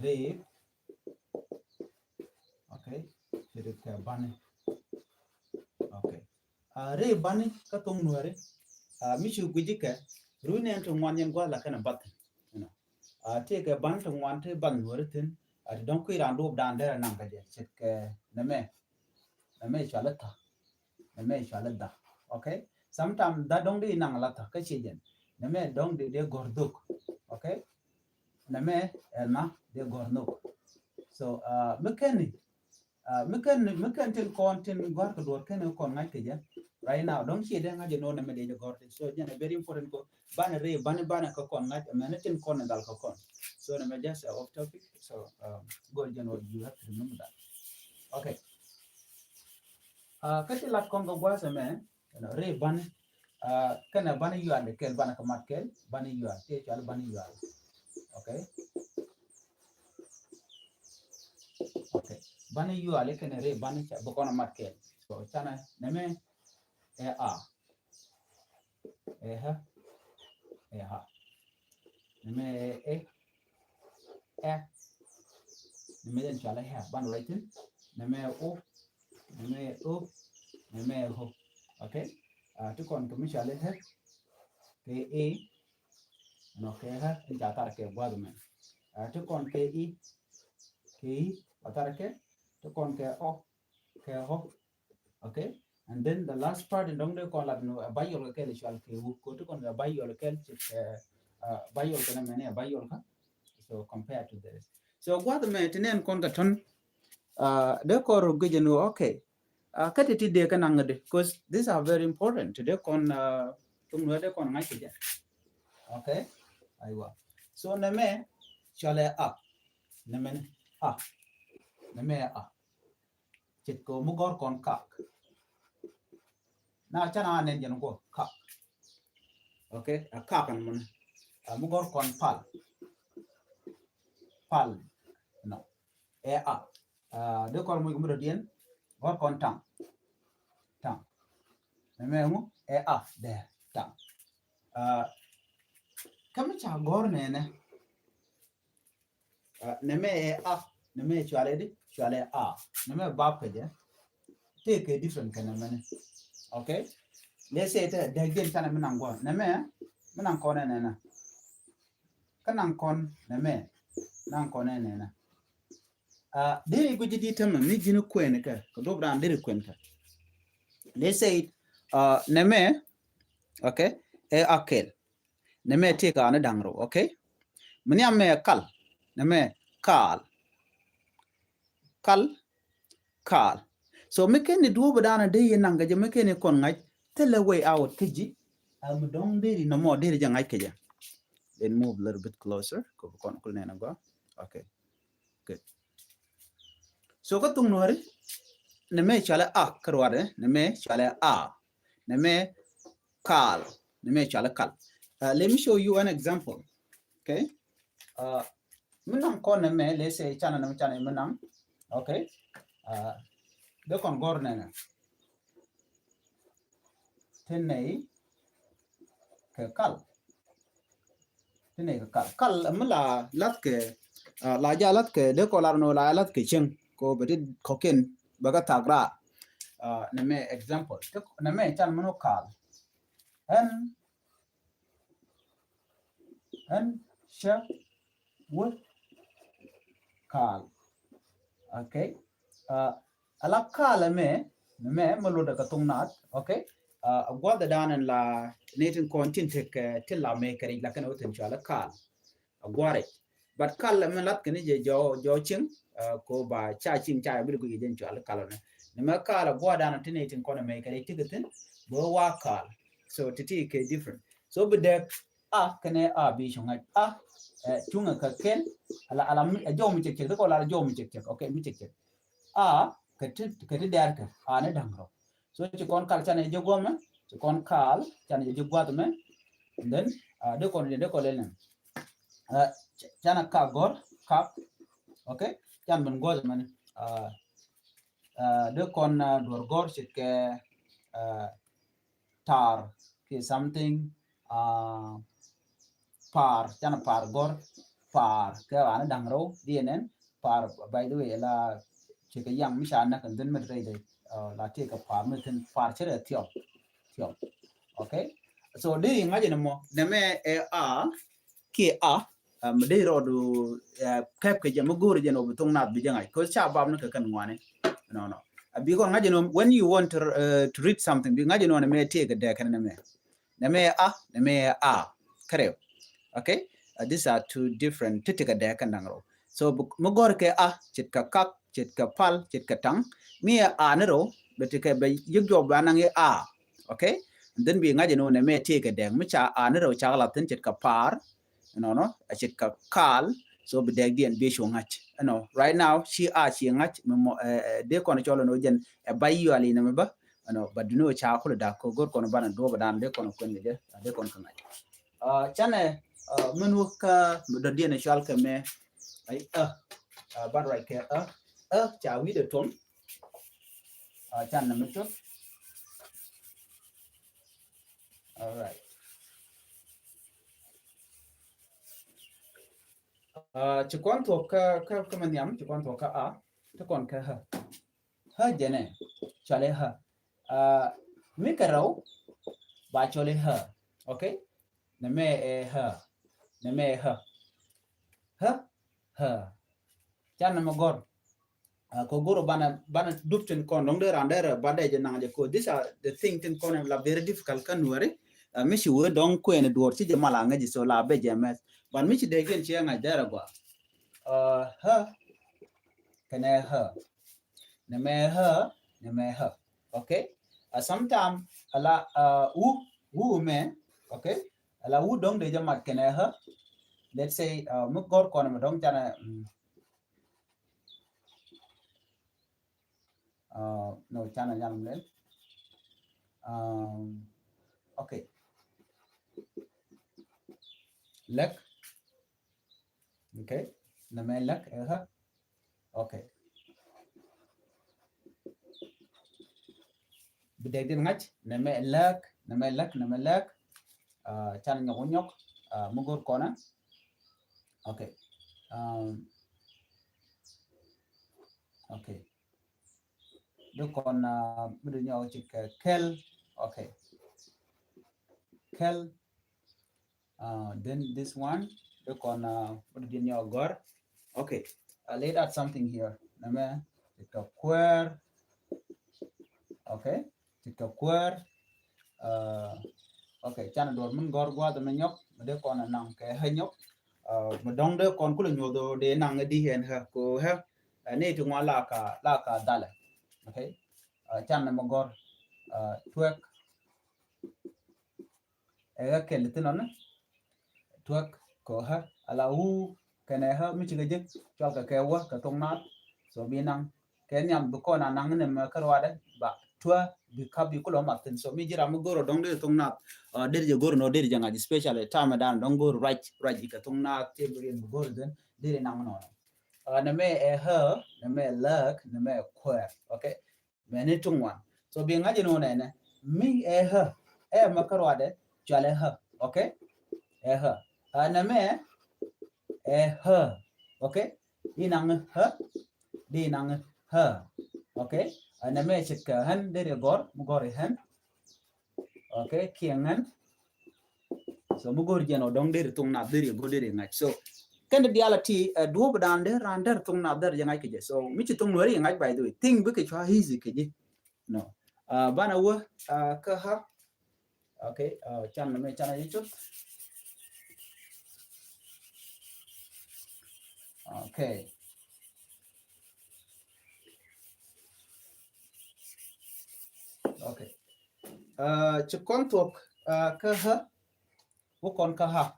Re, okay, jadi ke bani, okay. Re bani katung nuare, mishu gujike, ruine entu mwanyen gwa la kana bat, you know. Take a ban to want to ban nuretin, don't quit and loop down there and nangaje, check name shalata, name shalada, okay. Sometimes that don't be nangalata, kachijan, name don't de gorduk, okay. Name elma de gornuk. So mechanic. Mekan til kon tin gor ko dor ken kon ngai ke ja right now don't see them ngaje no na me de gor so jana very important ko ban re ban ko kon ngai me tin kon dal ko kon so na me just off topic so go jano you have to remember that okay kati lat kon go gwa se me re ban kana ban you and kel ban ka mat kel ban you are te chal ban you are okay okay ban you are le ken re ban cha bo kon mat kel so chana neme a ha ha neme neme den chala ha ban writing neme neme ho okay tu kon to michale ha ke no ke ha en jata ke bad men tu kon ke atar ke tu kon ke ho okay and then the last part in dong de ko la no bayol ke le chal ke ko tu kon bayol ke bayol ke na mene bayol ka so compared to this so what the maintenance kon ga ton de ko ro gejeno okay kati ti de kan ngade because these are very important de kon tum no de kon ngai ke okay aiwa so na me chale up na me na me chit ko mu gor kon kak na chana nen jen ko kak okay a kak an mun mu gor kon pal no de kon mu gumro dien gor kon tang na me mu de tang kama cha gor ne neme neme chwale neme bab ke je take a different kind of money okay let's say that the gen kana minang go neme minang kon ne na kanang kon neme nang kon ne na diri go jidi tam ni jinu kwen ka ko dobran diri kwen ka let's say neme okay akel neme take ana dangro okay mani amme kal neme kal so meken ni duobo dana de yenanga je meken kon ngaj tell a way out kiji am dong deri no mo deri jangaj keja then move a little bit closer ko kon ko nena go okay good so ko tung nori ne me chala karware ne me chala ne me kal ne me chala kal let me show you an example okay menang kon ne me let's say chana na chana menang okay de kon gor nena tenei ke kal mala lat ke la ja lat ke de ko lar no la lat ke chen ko beti koken baga tagra na me example na me chan mano kal en sha wood kal okay ala kal me malo da katung nat okay gwa da danan la netin kontin tek til la me kari la kan oten chala kal gware but kal me lat kan je jo ching ko ba cha ching cha bi ko jen chala kal ne me kal gwa danan tinetin kona me kari tigatin bo wa kal so titi ke different so be de kane bi shonga chunga ka ken ala jo mi chek ko la jo mi chek okay mi chek ka ti der ka ne dangro so ci kon kal chane je goma ci kon kal chane je gwat me then de ko le chana ka gor kap okay chan ben go man de kon dor gor ci ke tar ke something par chana par gor par ke ana dangro dinen par by the way la che ke yang mi shan na kan den met dai la te ka par mit par chere tiop tiop okay so di ngaje mo ne me e a ki a de ro du kep ke jam gor je no butong na bi jangai ko cha bab no ka kan ngwane no bi ko ngaje no when you want to read something bi ngaje no ne me te ka de kan ne me a kare okay these are two different titika de kan ngro so mo gor ke a chit ka kak chit ka pal chit ka tang mi a ne ro betika be yugyo banange a okay and then bi ngaje no ne me te ka de mi cha a ne ro cha la tin chit ka par no a chit ka kal so be de dien be sho ngach no right now she ngach de kono cholo no jen e bayu ali ne ba no but no cha ko da ko gor kono bana do ba dan de kono ko nge de kono kan chane menu ka do dien chal ka me ai ban right ke cha wi de tom chan na me chot all right chỉ quan thuộc cái mình nhắm chỉ quan thuộc cái chứ còn cái ha jene chale ha mi ka raw ba chole ha okay na me ha chan na magor ko goro bana dupten kon dong de randere bade je nang je ko these are the thing tin kon la very difficult kan wari mi shi wo dong ko en dor ci je mala ngaji so la be je mes ban mi ci de gen ci nga dara gwa ha kana ha na me ha okay sometimes ala u me okay ala u dong de jamat kana ha let's say mu gor kon ma dong chana no chana yam len okay lek okay na me lek ha okay بدي دين ngach نما لك chan nyok mugor kona okay okay do kon budi nyaw ci kel okay kel then this one do kon budi nyaw gor okay laid out something here nama ci queer okay ci queer okay chan dor mun gor gwa de nyok de kon nang ke hanyok mà đông đỡ con cũng là nhiều đồ để nàng đi hiện ha cô ha này chúng nó là cả đa okay chan là magor tuak cái lịch nó tuak ko ha ala u cái này ha mi chỉ cái cho cái kéo cái tông nát so bi năng cái nhầm bu con năng này mà cái đó đấy ba tua bi khắp bi ko lo matin so mi jira magor đông đỡ tông nát để je gor no để je ngaji special time dan don gor right cái tông nát te bi gor den để năng nó na me na me lak na me queer okay me ne tungwan so bi ngaji no ne mi ma ka ro đấy chale ha okay na me okay đi năng okay na me chit ka han de gor han okay kiangan so mugor jeno dong de tung na de go de ngach so kan de reality do badan de rander tung na der jangai ke so mi chi tung nori ngai by the way thing bu ke chwa hizi ke ji no bana wo ka ha okay chan na me chan ai chút okay okay chỉ con thuộc cơ ha vô con cơ ha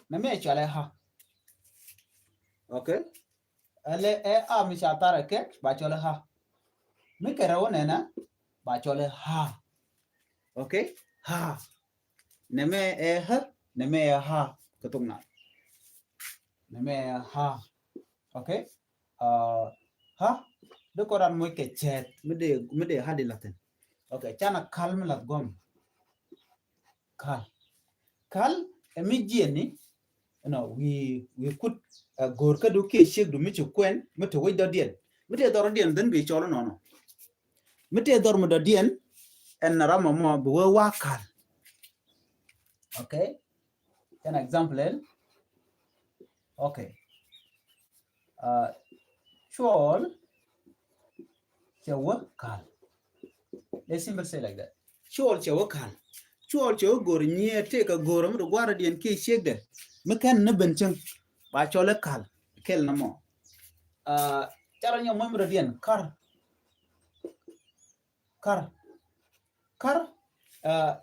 na me cho lại ha okay ale mi cha ta ke ba cho lại ha mi ke rawo ne na ba cho lại ha okay ha na me ha cái tung na me ha okay ha đứa con ăn muối kẹt chẹt mới để ha đi latin okay chana kalm lat gom kal emi jeni we could gor ka do ke shek do mi chu kwen mi to we do dien mi te dor dien den bi cholo no mi te dor mo do dien en na rama mo bu we wa kal okay an example okay uh chol che wa kal they simply say like that chol che wa kal chol che gor nye te ka gor mo do gwara dien ke shek de mi kan na ben chen ba chole kal kel na mo charo nyo mo do dien kar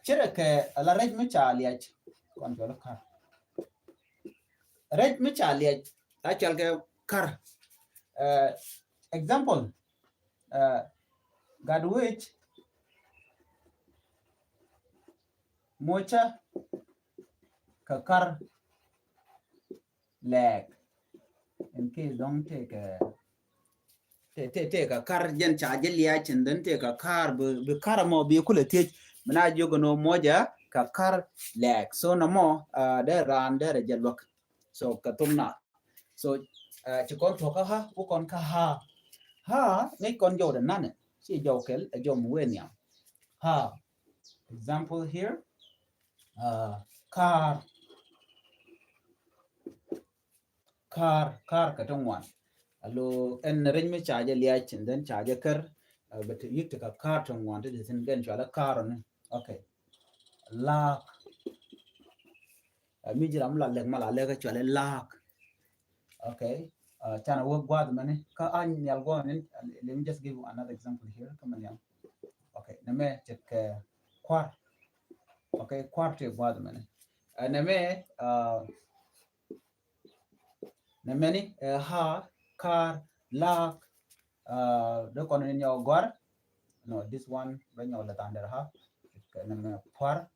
chere ke la rej mi cha liach kon chole kar rej mi cha liach a chal ke kar example gad which mocha ka kar leg in case don't take te ka kar jen cha je liach and then te ka kar be kar mo bi kule te mana jogo no moja ka kar leg so no mo de ran de je lok so ka tumna so chỉ con thuộc ha u con ka ha ngay con dấu đằng nè chỉ dấu cái dấu mũi nhỉ ha example here car ka trong ngoan alo en ren me charge liya chin den charge kar but yik ta car trong ngoan de sen gen chala car ne okay la mi jiram la le mala le ka chala la okay chana wo gwad mane ka an yal go ne let me just give you another example here come on okay name check kwar okay kwar te gwad mane name name ni ha car lak do kon ni yo gwar no this one when you let under ha name kwar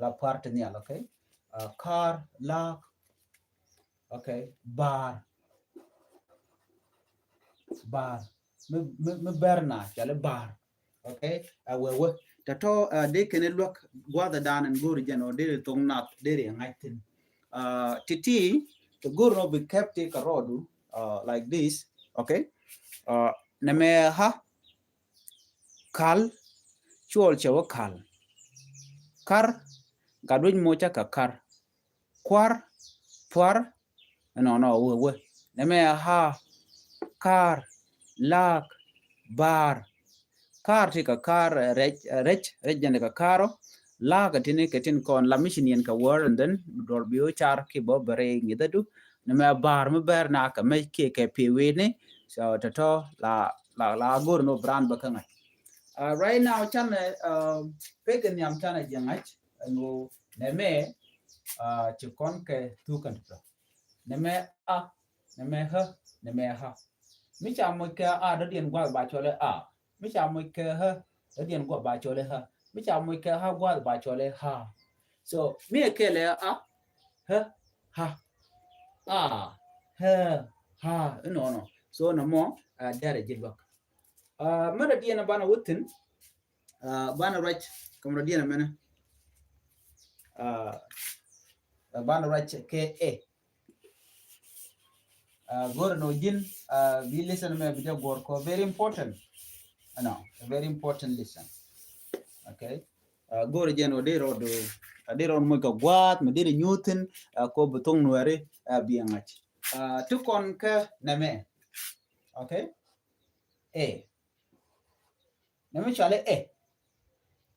la part ni al okay car lak okay bar me berna chale bar okay we ta to de ken look gwada dan and go region or de tong nat de ngaitin titi the go no be kept take a road like this okay name ha kal chol chewa kal kar gadwin mocha ka kar kwar pwar no we name ha kar lak bar kar ti ka kar rech jane ka karo la ka tini ka tin kon la mission yen ka war and then dor bio char ki bo bare ngidadu na me bar me ber na ka me ke pi we ne so to la gor no brand ba kan right now chan pegen yam chan jangach no ne me ti kon ke tu kan ne me a ne me ha mi cha mo ka a da dien gwa ba chole a mi cha mo ka ha da dien gwa ba chole ha mi cha mo ka ha gwa ba chole ha so mi ke le a ha a ha no so no mo dare jilwa mara dien bana wutin bana rach kamra dien mena bana rach ke gor no jin we listen me bija gor ko very important no very important listen okay gor jeno de ron mo ka gwat me de newton ko butong nuare biangach to kon ka name okay name chale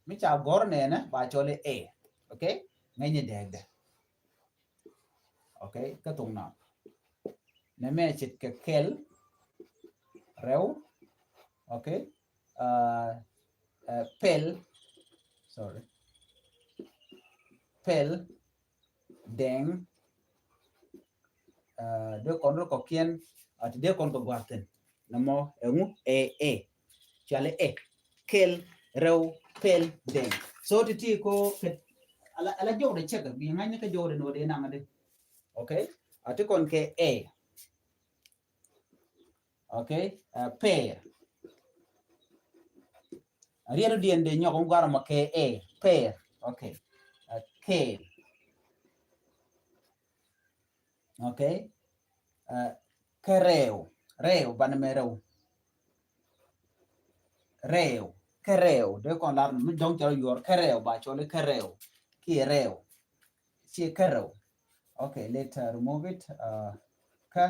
mi cha gor ne na ba chole okay ngay deg okay ka tung na name chit ka kel rew okay pel sorry pel deng de kon ro ko kien at de kon ko gwaten namo engu chale kel rew pel deng so ti ko ala jode cheka bi ngani ka jode no de nangade okay at kon ke okay pair ariero dien de nyoko gwaro ma ke pair okay kale okay kereo reo ban mereu reo kereo de kon lar mi dong cho yor kereo ba cho le kereo ki reo chi kereo okay let's remove it ka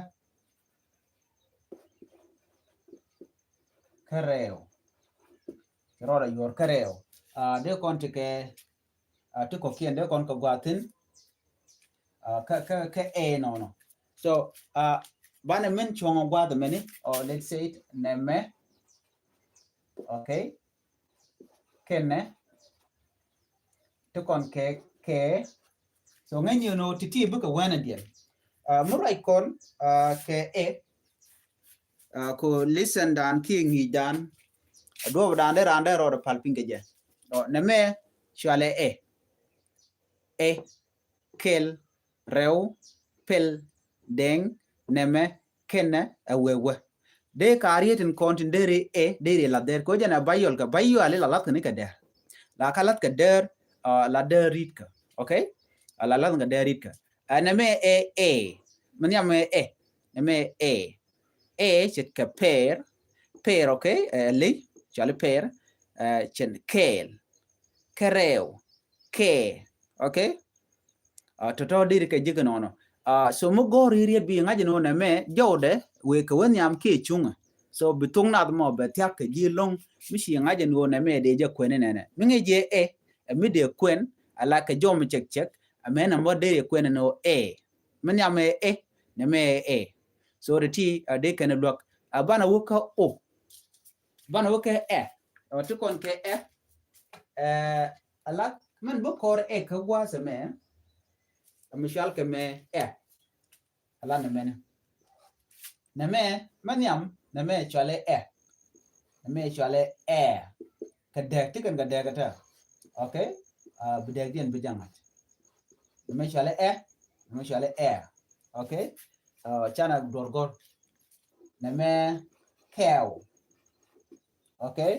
kereo rora yor kereo de kon te ke to ko kien de kon ko gwatin ka e no no so bana men chongo gwa the many or let's say it neme okay kenne to kon ke so ngen you know titi buka wana dia murai kon ke e ko listen dan ki ngi dan do dan de rande ro palpinge je neme chale e kel rew pel deng neme kenne awewe de kariyetin kontin dere dere la der ko jana bayol ka bayu ale la lat ne ka der la kalat ka der la der rit ka okay la lat ka der rit ka neme e man yam neme chet ka per okay li chale per chen kel kereo ke okay toto dir ke jiga nono so mo gori ri bi ngaji no na me jode we ka wen yam ke chunga so bitung na mo be tyak ke ji long mi shi ngaji no na me de je kwen ne ne mi nge je mi de kwen ala ka jom chek chek amena mo de kwen no min yam ne me so the ti de kan lok bana wuka bana wuka to kon ke ala man bo kor ka gwa se me mishal ke me ala ne me maniam ne me chale ne me chale ka dek tikan ka dek ta okay bidek dien bijangat ne me chale okay chana dorgor ne me cow okay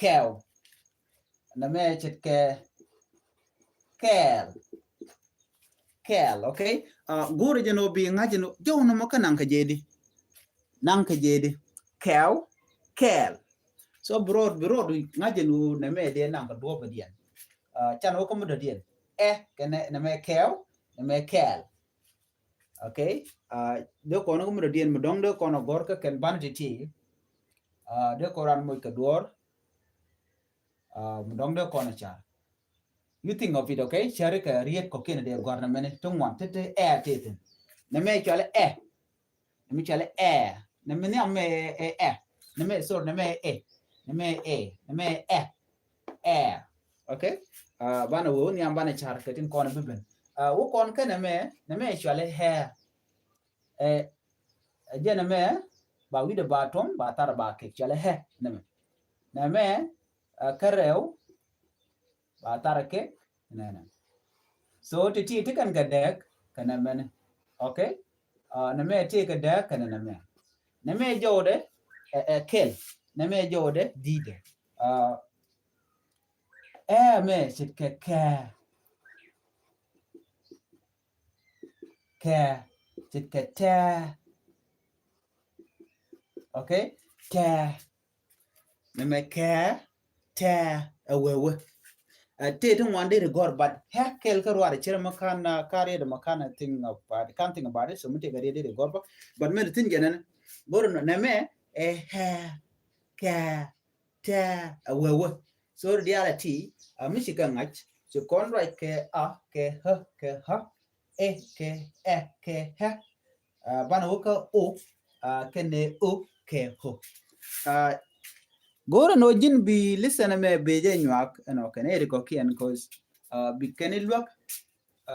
cow ne me chitke kel okay gure jeno bi ngajeno jono makanan ka jedi nan ka jedi cow kel so broad ngajenu ne me de nan ka do badien chano ko mudo dien kene ne me cow ne me kel okay de kono ko mudo dien mudong de kono gorka ken banti de koran moy ka dor mudong de kono cha you think of it okay share ka riet ko ken de gorna mene tungwan tete tete ne me chale ne me chale ne me ne me ne me so ne me ne me okay bana wo ni ambana char ka tin kono beben wo kon ka ne me chale hair je ne me ba wi de ba tom ba tar ba ke chale he ne me karew ba tar ke ne so ti kan ga dek kana men okay ne me ti ga dek kana ne me jode kel ne me jode dide me sit ke sit ke ta okay ta ne me ke ta awewe te tun one day gor but kel ka ruwa cire makana kare da makana thing about can't think about it so mutai gare de gor but me tin genan gor no ne me ka ta awewe so reality mishi kan ngach so kon right ke ke ha ke ha bana wuka ke ne ke ho gora no jin bi listen me beje nyak no kan eri ko kian cause bi kenil wak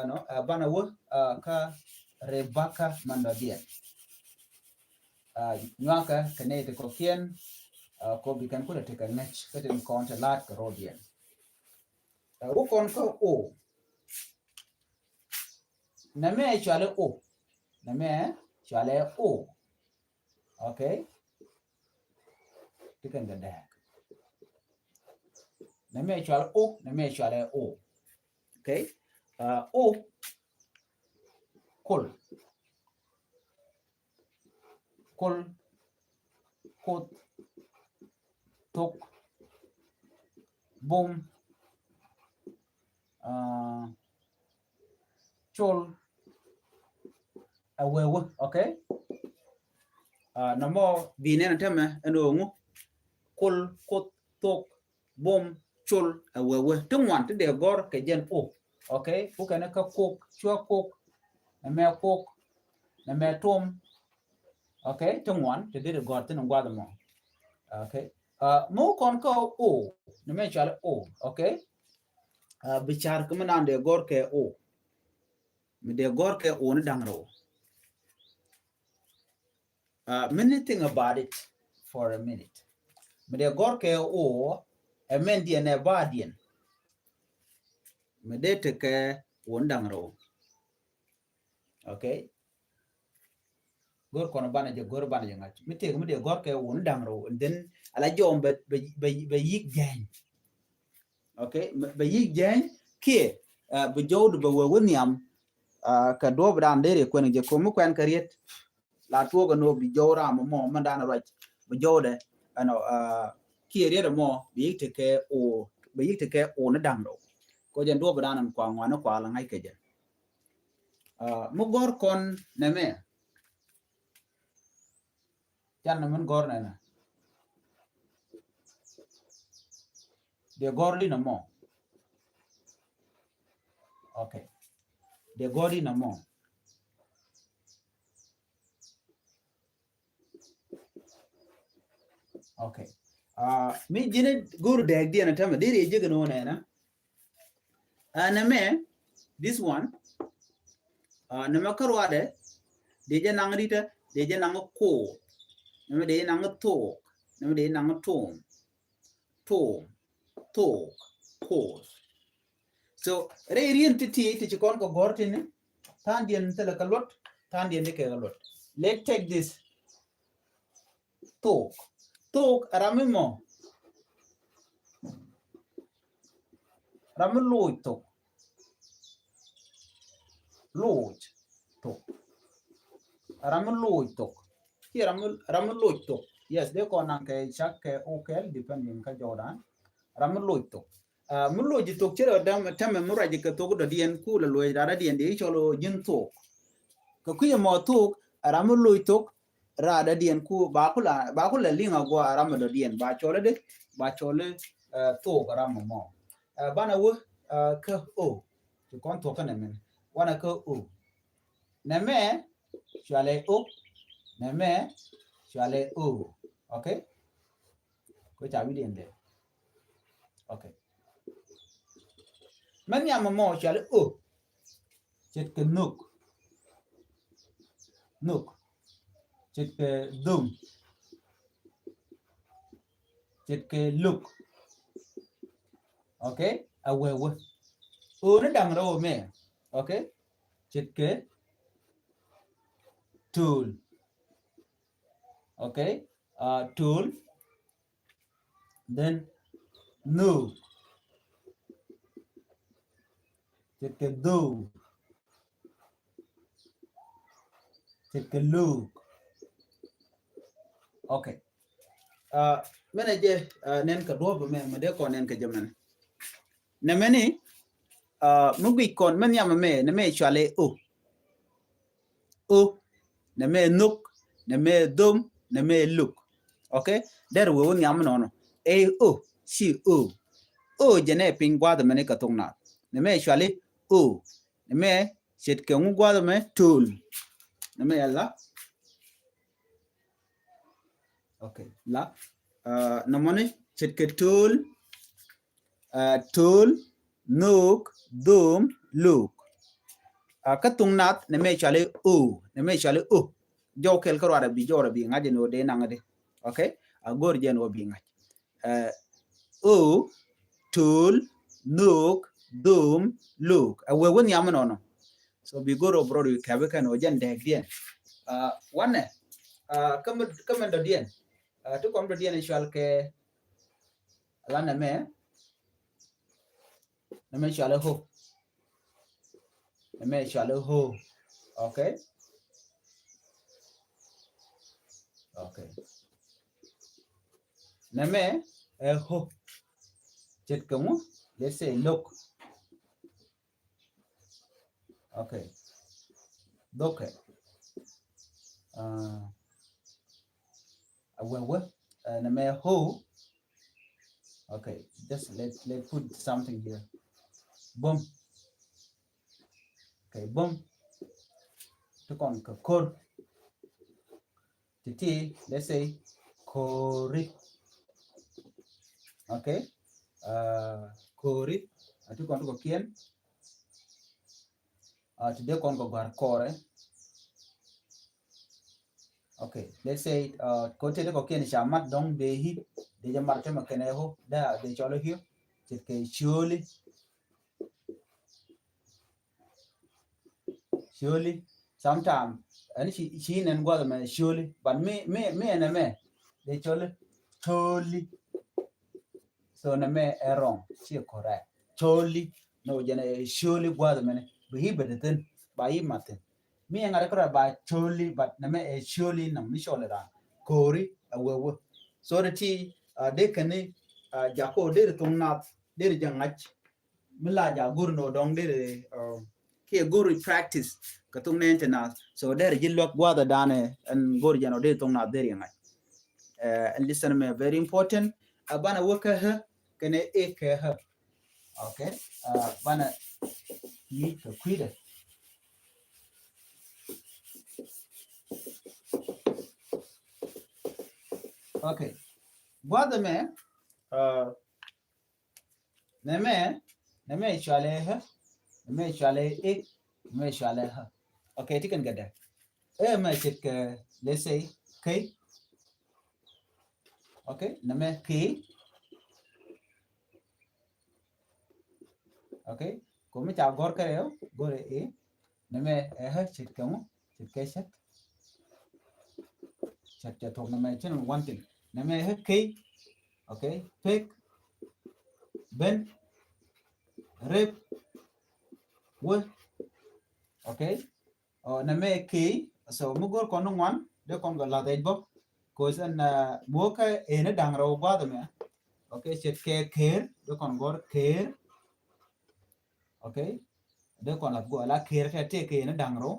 no bana wo ka rebaka mandadia nyaka kan eri ko kian ko bi kan kula te kan nech katen kon ta lat ka rodien wo kon ko na me chale na me chale okay tikan ga da na me chale okay kul kul, kut, tuk, bum, chul, awewe. Okay. Namo bine na teme enongu kul, kut, tuk, bum, chul, awewe. Tungwan te de gor ke jen o. Okay. Ukene ka kok, chua kok, na me kok, na me tom. Okay. Tungwan te de gor te ngwa mo. Okay. Mo kon ko o, na me chale o. Okay. Bichar kumanan de gor ke o. Me de gor ke o ni dangro. Many thing about it for a minute. Me de gor ke o, a men di ne badien. Me de te ke o dangro. Okay. Gor kono bana je gor bana je ngach. Me te me de gor ke o dangro. And then ala jom be yik gang. Okay. Be yik gang ke be jowd be wo niam ka do bran de ko ne je ko mu kwen kariet. La tuoga no bi jora mo mandana right bi jode ano ki ere mo bi te ke o na dangdo ko jen do badanan kwa ngwana kwa la ngai keje mo gor kon ne me yan na mun gor na de gor li na mo. Okay. De gor li na mo. Okay. Mi jine guru de dia na tama dire je gano na na me this one na makarwa de je nangrita de je nang ko na de nang to na de nang tom pause. So re rien titi ti kon ko gortine tan dien tele kalot tan dien de ke kalot. Let's take this talk aramimo ramloy to loj to ramloy to here ramloy to. Yes, they ko nan ke chak ke okel depending ka jordan ramloy to. Mulo ji tok chero dam tame mura ji ka tok do dien ku la loy dara dien de cholo jin tok ka kuya mo tok aramulo tok ra da dien ku ba kula linga go aramu do dien ba chole de ba chole tok aramu mo bana wo ka o to kon to kana men wana ka o na me chale o na me chale o. Okay, ko cha wi dien de. Okay. Men ya mo chale o chet ke nuk chet ke dum chet ke look. Okay, awewe o na dang ro me. Okay, chet ke tool. Okay, tool, then no chet ke do chet ke look. Okay. Mena je nen ka do me de ko nen ka jaman ne meni mugi kon men yama me ne me chale o ne me nuk ne me dum ne me look. Okay, der wo nyam no no e o si o jene pin gwa de mene ka Thok Nath ne me chale o ne me chet ke ngu gwa de me tool ne me yalla. Okay, la namone chet ke tool nuk dum look. Ka Thok Nath ne me chale o jo kel ko ara bi jora bi ngaje no de nangade. Okay, gor jen wo bi ngaj o tool nuk dum look we won yam no no. So bi goro bro yu kabe kan o jen de dien wanne kam do dien to kom do dien chal ke la ne me chale ho ne me chale ho. Okay, Okay. Name ho. Chet kamu. Let's say look. Okay. Look. Well, name ho. Okay. Just let put something here. Boom. Okay. Boom. To con kor. Titi. Let's say kori. Okay. Kori. To con ko kien. Today con ko gar kore. Okay, let's say ko te ko ken shamat dong de hi de jamar te makene ho da de cholo hi it ke surely sometime and she and go me surely but me and me de cholo totally so na me wrong she correct totally no jana surely go me be hi bedeten ba yi maten me ngare ko ba totally but na me surely na mi shole ra kori awewe so the tea de kane jako de tung nat de jangach mila ja gur no dong de ke gur practice ka tung ne na so de jillok gwa da dane and gur jano de tung nat de ngach and listen me very important bana woka ha kane e ka ha okay bana yi ka kwida okay gwa da me neme chale ha neme chale e neme chale ha okay tikan gada ma chit ka let's say k okay neme k okay ko mi cha gor kare ho gore e neme ha chit ka mo chit ka chat chat thok neme chen one thing neme ha k okay pick ben rep wo okay neme k so mu gor ko no one de kon go la dai bo ko san mo ka e na dang ro ba da me okay chit ke kher de kon gor kher okay de kon la go la kher te ke na dang ro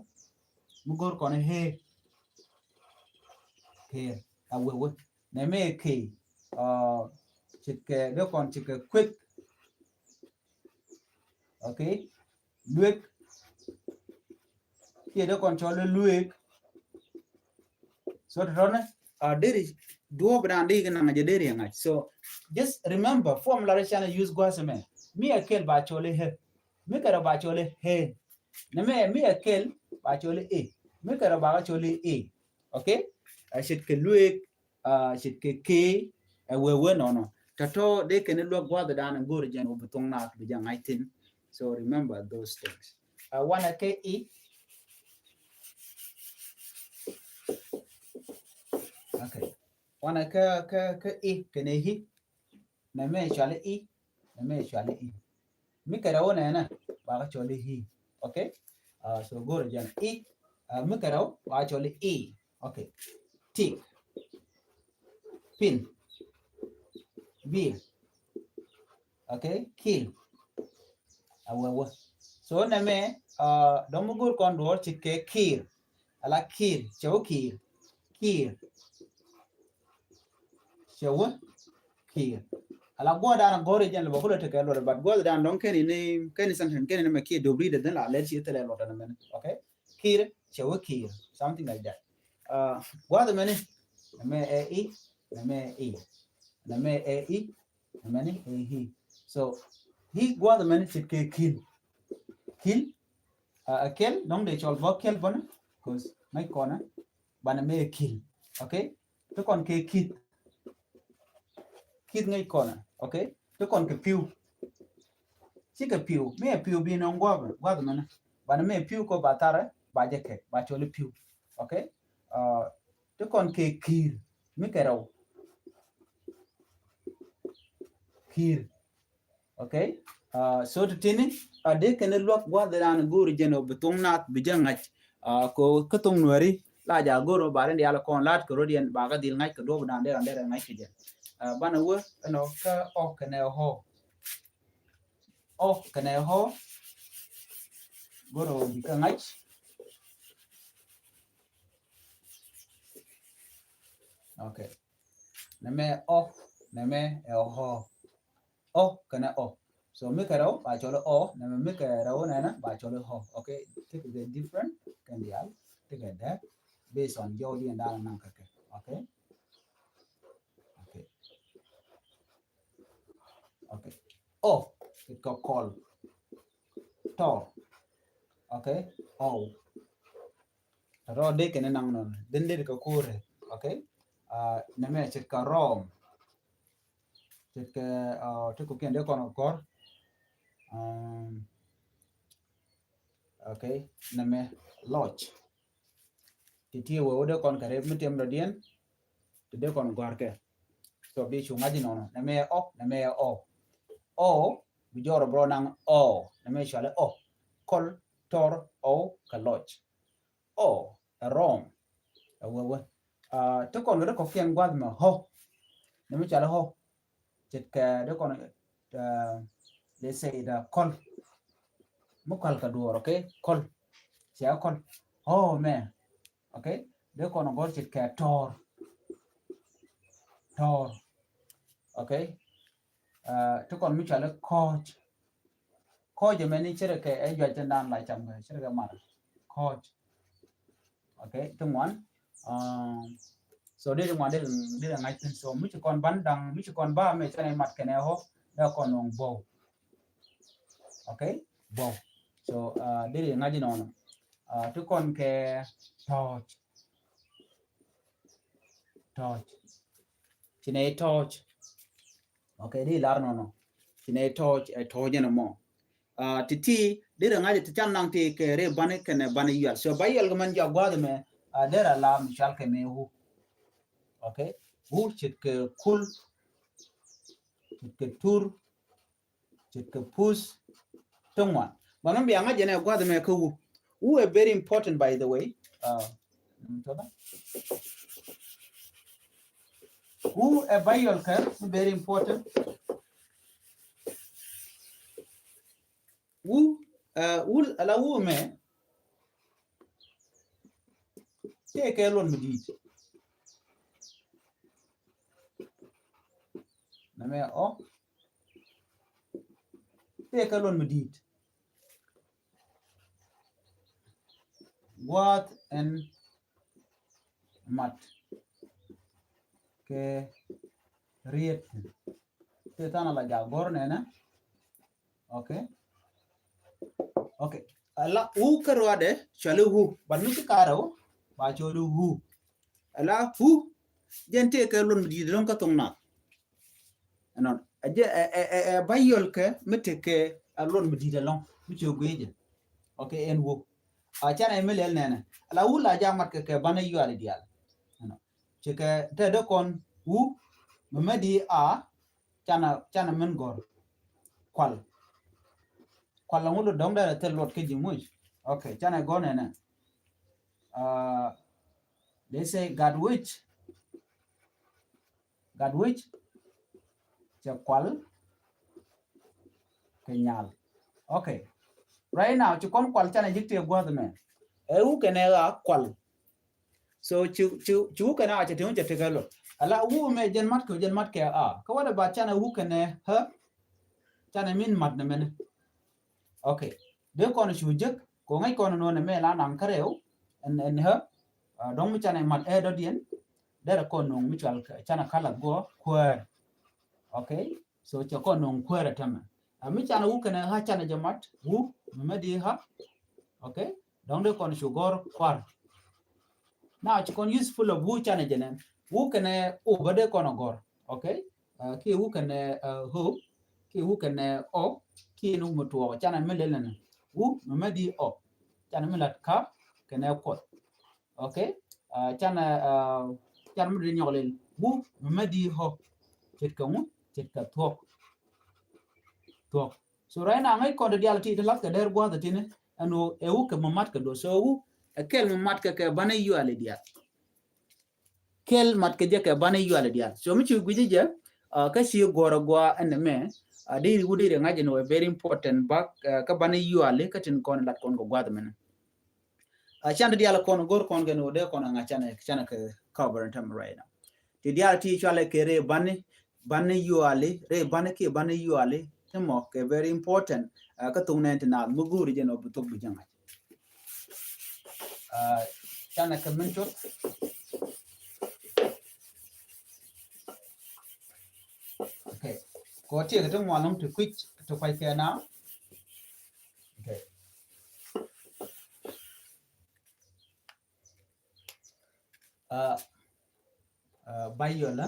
mu gor kon he kher awewe na me ke chit ke de kon chit ke quick okay luek ke de kon chole luek so rona there is do brandi ga na je deri nga so just remember formula chana use gwaseme mi akel ba chole he mi kara ba chole he na me akel ba chole e mi kara ba chole e okay shit ke luek shit ke wewe no tato de ken lo gwa da dan ngor jen obutong na bi jang itin so remember those things one ke e okay one ke e kene hi na me chale e na me chale e mi kara wona na ba chole hi okay so ngor jen e mi kara ba chole e okay tick pin bill okay kill awewe so na me don mugur kon do chike kir ala kir chew kir chew kir ala goda na gore jen lo bulo te kelo but goda dan don ken ni sanction ken ni me ki dobri de la let chi tele lo tan men okay kir chew kir something like that goda men me e me e na me e na me e he so he goda men chike kill kel nong de chol bo kel bon cause mai kona bana me kill okay to kon ke kid ngai kona okay to kon ke piu si ke piu me piu bi nong gwa mana bana me piu ko batara ba je ke ba chol piu okay to kon ke kir mi ke raw kir okay so to tini de ken luak gwa da na guru jeno betung nat bijangach ko katong nuari la ja goro bare ndi ala kon lat ko rodien ba ga dil ngai ko do dan der ngai kije bana wo no ka o kene ho o kene ho goro bi ka ngai okay neme o neme ho o kene o so mi ka raw ba cholo o neme mi ka raw na ba cholo ho okay take the different kan dial together based on jodi and dal nang ka okay okay okay o it got call to okay oh ro de kene nang non den de ko kure okay neme chit ka rom chit ka to ko ken de kon kor okay neme lodge ti wo de kon kare mitem radien de kon gor ke so bi chu ngaji non neme o bi joro bro nang o neme chale o kol tor o ka lodge o rom we to kon de ko ken gwad ma ho neme chale ho chit ka de kon they say the kol mukal ka duor okay kol sia kol oh man okay de kon gor chit ka tor okay to kon mi chale coach je meni chere ke e jwa chen dan lai cham ke chere ga mar coach okay to one so de ngwan de ngai tin so mi kon ban dang mi kon ba me chane mat ke ne ho da kon ong bo okay bo so de ngai non to kon ke torch chine torch okay di lar no chine torch e toje no mo titi de ngai ti chan nang ti ke re bane ke ne bane yal so bayal man ja gwa de me de la lam chal ke me hu okay hu chit ke kul chit ke tur chit ke pus tongwa manam bi anga jene gwa de me ko hu are very important by the way who a bayal ke very important who ala who me take a loan medit na me o take a loan medit what and mat ke riet te tana la ja gorne na okay ala hu karwade chale hu ban mi karo ba chodu hu ala hu gente ke lon di don ka tong na non aje bayol ke mete ke alon mi di de lon mi cho gweje okay en hu a chana emel nena ala hu la ja mat ke ban yu ala dial non che ke te de kon hu memedi a chana men gor kwal la ngulo dong da te lot ke jimuj okay chana go nena they say God which cha kwal kenyal okay right now chu kon kwal chana jikte gwa de me e u kenera kwal so chu kana cha te cha te galo ala u me jen mat ke a ka wada ba chana u kene ha chana min mat na men okay de kon chu jek ko ngai kon no ne me la nang kareu en ha dong mi chana mat e do dien de kon no mi chana kala go kwer okay so cha kon no kwer tama mi chana u kene ha chana jamat u me di ha okay dong de kon chu gor kwar now you can useful of who chana jenen who can over the konogor okay ki who can who ki who can o ki no mutu chana melelena who memedi o chana melat ka can ko okay chana medi nyolel who memedi ho chit ka thok so right now ngai ko de dialti de lat ka der gwa de tine anu e who ke mamat ka do so who kel mat ke bana yu ale dia kel mat ke je ke bana yu ale dia so mi chu guji je ka si goro gwa ene me de wudi de ngaje no very important bak ka bana yu ale ka tin kon lat kon go gwa men chanda dia la kon gor kon ge no de kon nga chana ke cover tam right now ti dia ti chale ke re bana yu ale re bana ke bana yu ale temo ke very important ka tung nen na muguri je no butok bu janga chana ke mentor okay ko ti ga mo long to quick to quite care now okay bayola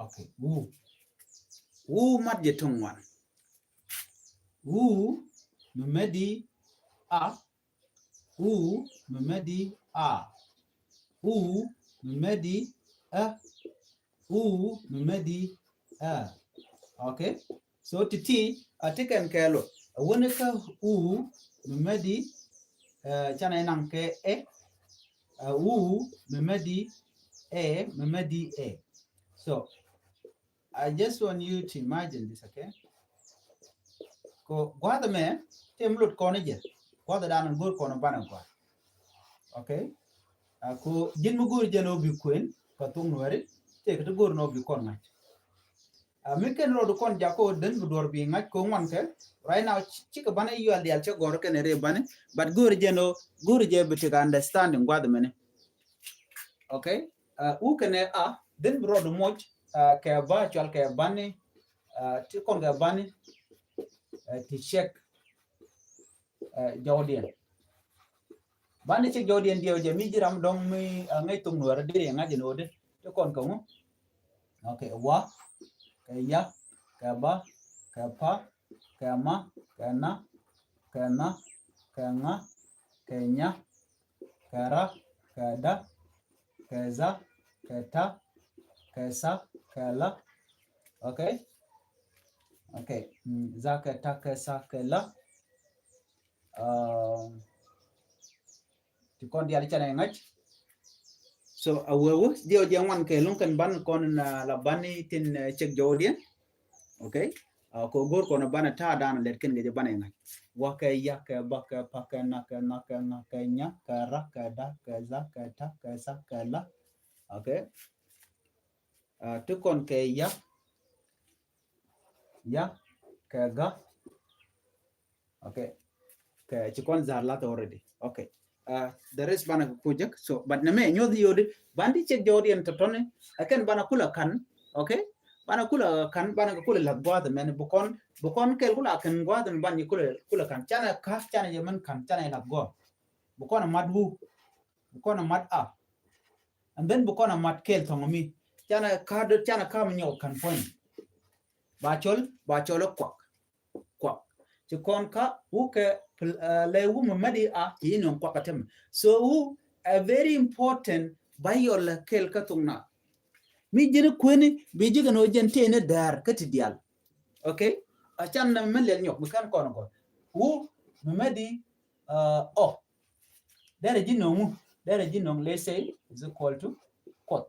okay wu mat je tung wan wu memedi a wu memedi a wu memedi a wu memedi a okay so titi atiken kelo wona ka wu memedi chana nang ke e wu memedi a so I just want you to imagine this, okay? Ko gwada me temlut kono je. Gwada dan ngur kono bana kwa. Okay? Ko jin mu gur jeno bi kwen ka tung nwari te ka gur no bi kon ngat. Mi ken ro kon jako den bu dor bi ngat ko ngwan ke right now chika bana yu al yal che gor ken re bane but gur je bi to understanding gwada me ne. Okay? U ken a den bro do moj ke ba chal ke bani ti kon ga bani to check Jordan. Bani check Jordan dia je mi jiram dong mi ngai tung nuar de ngaji no de to kon ko okay wa ka ya ka ba ka pa ka ma ka na ka na ka nga ka nya ka ra ka da ka za ka ta ka sa ka la okay za ka ta ka sa ka la ti kon dia chana ngach so awewu dio jangwan ke lunkan ban kon na la bani tin check Jordan okay ko gor ko na bana ta dan let ken ge bana ngach wa ka ya ka ba ka pa ka na ka nga ka nya ka ra ka da ka za ka ta ka sa ka la okay to kon ke ya ka ga okay ka ci kon zar la already okay the rest bana kujak so but na me nyodi yodi bandi check Jordan to tone akan bana kula kan okay bana kula kan bana kula la gwada men bukon kel kula kan gwada bani kula kan chana ka chana yemen kan chana la go bukon madwu bukon mad a and then bukon mad kel tongomi chana ka mnyo kan point ba chol kwak ci kon ka uke le wu madi a yino kwa katem so a very important by your kel ka tungna mi jene kweni bi jiga no jente ne dar kati dial okay achan na mele nyok mi kan kono ko wu madi dere jino let's say is equal to kot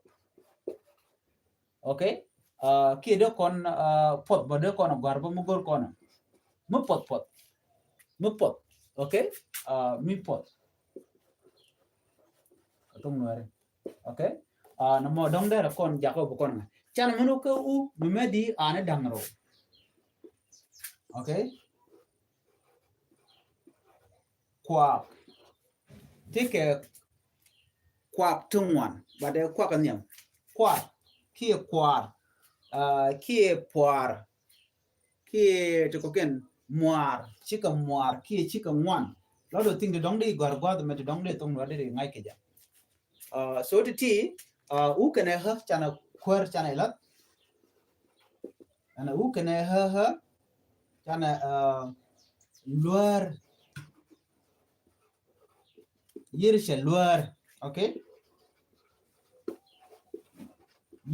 okay ki do kon pot bodo kono garbo mu gor kono mu pot okay mi pot katong nuare okay na mo dong dere kon jako bu kon chan manu ko u medi ane dangro okay kwak tike kwak tungwan bade kwak anyam kwak ki kwar ki puar ki to koken muar chika muar ki chika ngwan lo do ting de dong de gor gwa de dong de tong de ngai ke ja so ti u kene ha chana kwar chana lat ana u kene ha chana luar yirsha luar okay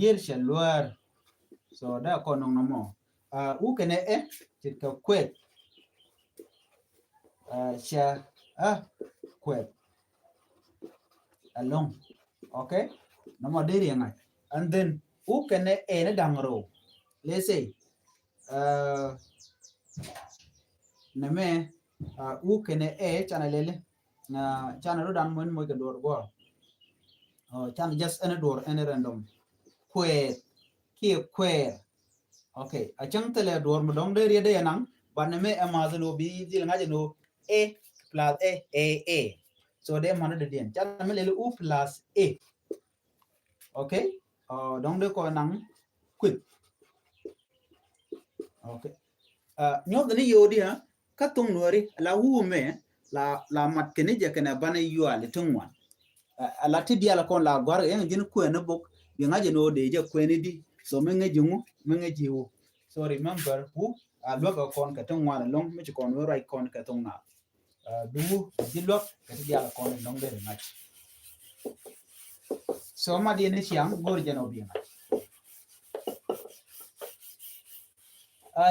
yirsha luar so da ko nong no mo u kene e chit ka kwet sha a kwet along. Okay, no more diri ngai. And then u kene e na dangro. Let's say neme u kene e chana lele na chana ro dan mon mo ka dor go. Chana just any door any random kwet ki kwet. Okay, a chang tele door mo dong deri de nang ban neme e ma no bi dil ngaje no e plus a. So de man de den chana me lele u plus a. Okay, dong de ko nang quit. Okay, nyo de ni yodi ha ka tung nuari la wu me la mat kene je kana bana yu ale tungwan. La ti dia la kon la gwar en jin ku ne bok bi ngaje no de je ku ne di so me nge jungu me nge jiwu. So remember who logo kon ka tungwan long me kon we right kon ka tungna du di lok ka ti dia la kon long de ngach. So ma di ne siang gor je no bi ngach.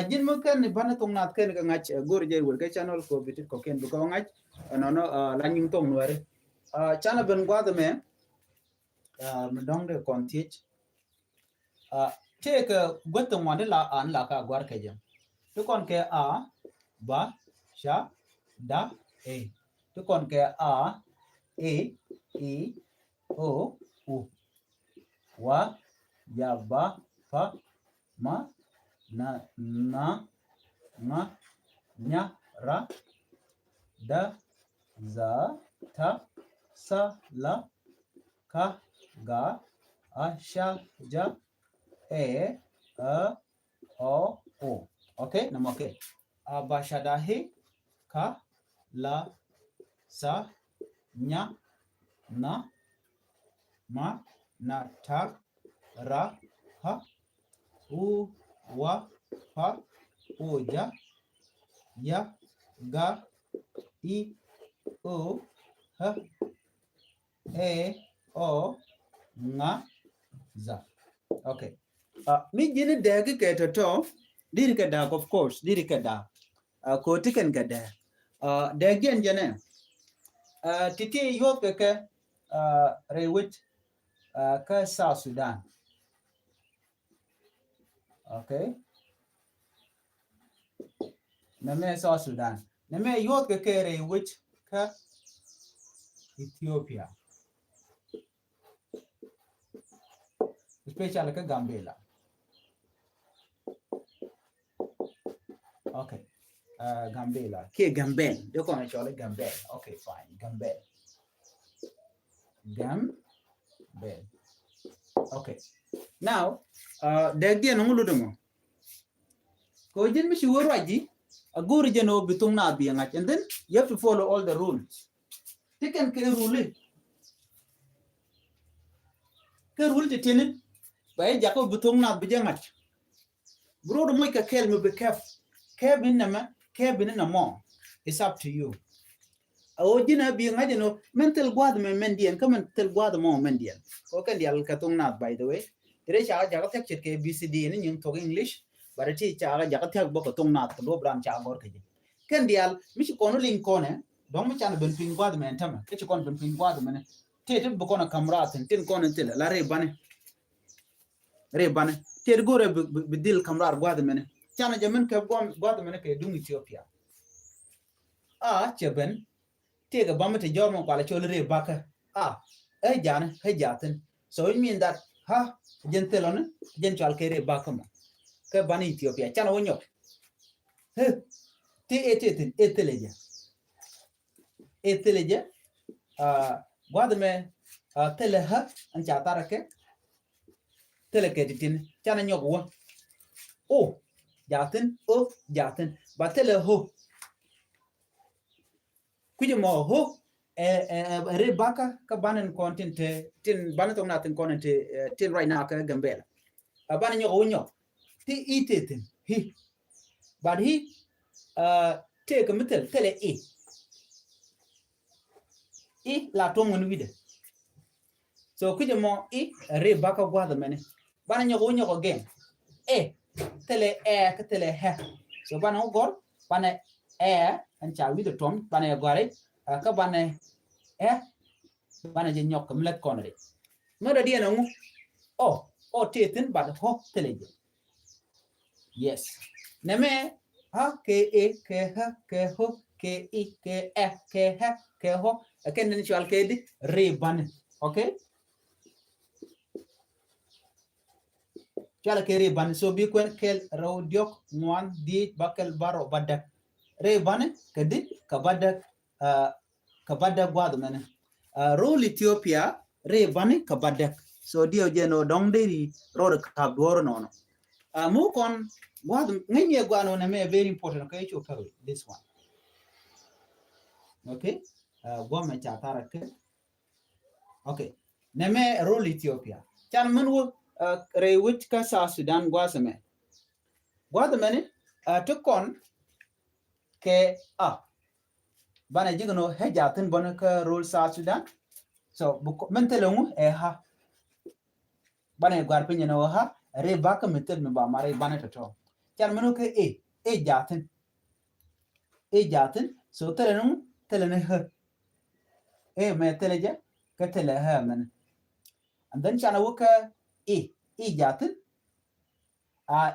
Jin mo ken bana tong nat ken ka ngach gor je wol ka channel ko bitit ko ken ko ngach no la nying tong nuare chana ben gwa de me dong de kon tich take gwatong wande la an la ka gwar ke jam to kon ke a ba sha da e to kon ke a e i o u wa ya ba fa ma na ma nya ra da za ta sa la ka ga a sha ja e a o o. Okay, nama okay. Ba sha da he ka la sa nya na ma na ta ra ha u wa fa o ja ya ga i o ha e o nga za. Okay, mi jini degi ke to diri ke da of course diri ke da ko tiken ke da degi en jene titi yo ke rewit ka South Sudan. Okay, name South Sudan name yo ke rewit ka Ethiopia, especially ka Gambela. Okay, Gambela ke Gambel de ko na chole Gambel. Okay, fine, Gambel. Okay, now degi no ngulu mo ko jin mi shi woro aji aguri jeno bitung na bi ngach, and then you have to follow all the rules. Tiken ke rule te tinin bay jako bitung na bi ngach bro do moy ka kel me be kebin na mo. It's up to you. O jina bi ngach no mental guad me mendian ka mental guad mo mendian ko kan dial ka tung na. By the way dire cha jaga tek ke BCD ni nyung to English bare ti cha jaga tek bo ko tung na to do bran cha gor ke kan dial mi ko no link ko ne don mi cha ben pin guad me entama ke ci kon ben pin guad me ne te bo ko na kamrat tin ko ne tel la re bane te gore bi dil kamrar guad me ne cha na jamen ke guad me ne ke dung Ethiopia cheben tega bamate jormo kwala cholre baka jana jaten. So it mean that jentelon jenchal kere baka mo ke bani Ethiopia chana wonyo ti eteleja wadme teleha an chatara ke teleke tin chana nyogwa jaten ba tele ho kujimo ho re baka ka banen content tin banen to natin content tin right now ka Gambela banen nyo ti itetin hi but he take a metal tele la to mon wide. So kujimo re baka gwa the mene banen nyo again tele ke tele he so bana gor bana an cha wi de tom bana gore ka bana bana je nyok mlet kono de no da dia ngu o tetin bad ho tele yes neme ha ke e ke ha ke ho ke i ke ke ha ke ho ken ni chal ke di re ban okay chala ke re ban so bi kwen kel raw diok ngwan di bakel baro badak re ban ke di ka badak ka badak gwad mena role Ethiopia re ban ka badak so dio je no dong de ro ka dor no no mu kon gwad ngenye gwano na me very important okay cho karo this one okay gwa ma cha tara ke okay na me role Ethiopia chan mun wo re wich ka sa Sudan gwa same gwad mene to kon ke bana jigno hejatin bona ka role sa Sudan so men telongu ha bana gwar pinya no ha re baka metel me ba mare bana to chan menu ke jatin so telene ha me teleja ka tele ha men and then chana wuka jatin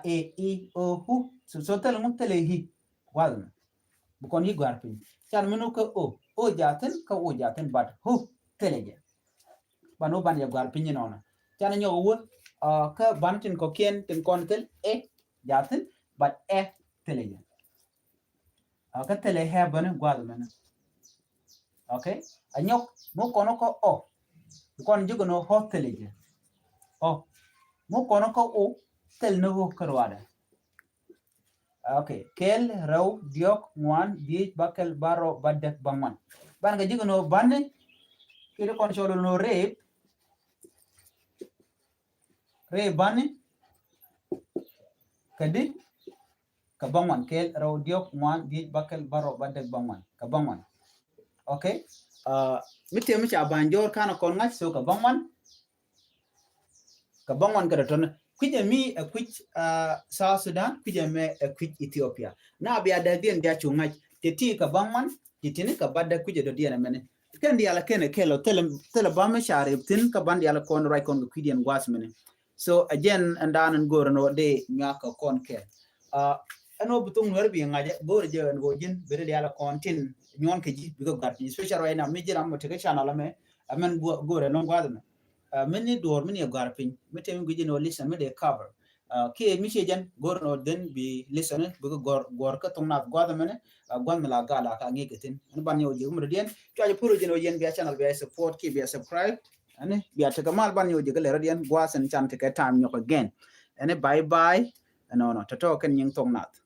i o hu so telenu tele hi wal bukon hi gwar pinya chan menu ka o jatin but hu teleja bano ban ya gwar pinya no chana nyo wu ka bantin ko kien tin kon tel jatin but teleja ka tele ha bana gwal mena okay anyok mo kono ko kon jugo no ho teleja mo kono ko tel no ho karwada okay kel raw diok ngwan di bakel baro badak bangwan ban ga jugo no banne kire kon cholo no re banne kadi kabangwan kel raw diok ngwan di bakel baro badak bangwan kabangwan okay mite mi cha banjor kana kon ngach so kabangwan kada ton kuje mi kuj South Sudan kuje me kuj Ethiopia na biya da bien dia chungach teti kabangwan titini ka badda kuje do dia mene kan dia la kene kelo tele ba me share tin ka band dia la kon rai kon kudian gwas mene so again andan ngoro no de nyaka kon ke ano butung wer bi ngaje bor je ngo jin bere dia la kon tin nyon ke ji bigo garti special right now mi jira mo te channel me amen gore no gwad me many door many garpin mete mi gujin no listen me de cover ke mi shejan gor no den bi listen bigo gor ka Thok Nath gwad mene gwad me la gala ka ngi ketin an ban yo jigum redien to puro jino yen bi channel bi support ki bi subscribe ane bi ataka mal ban yo jigale redien gwasen cham te ka time nyoko again ane bye bye no to ken nying Thok Nath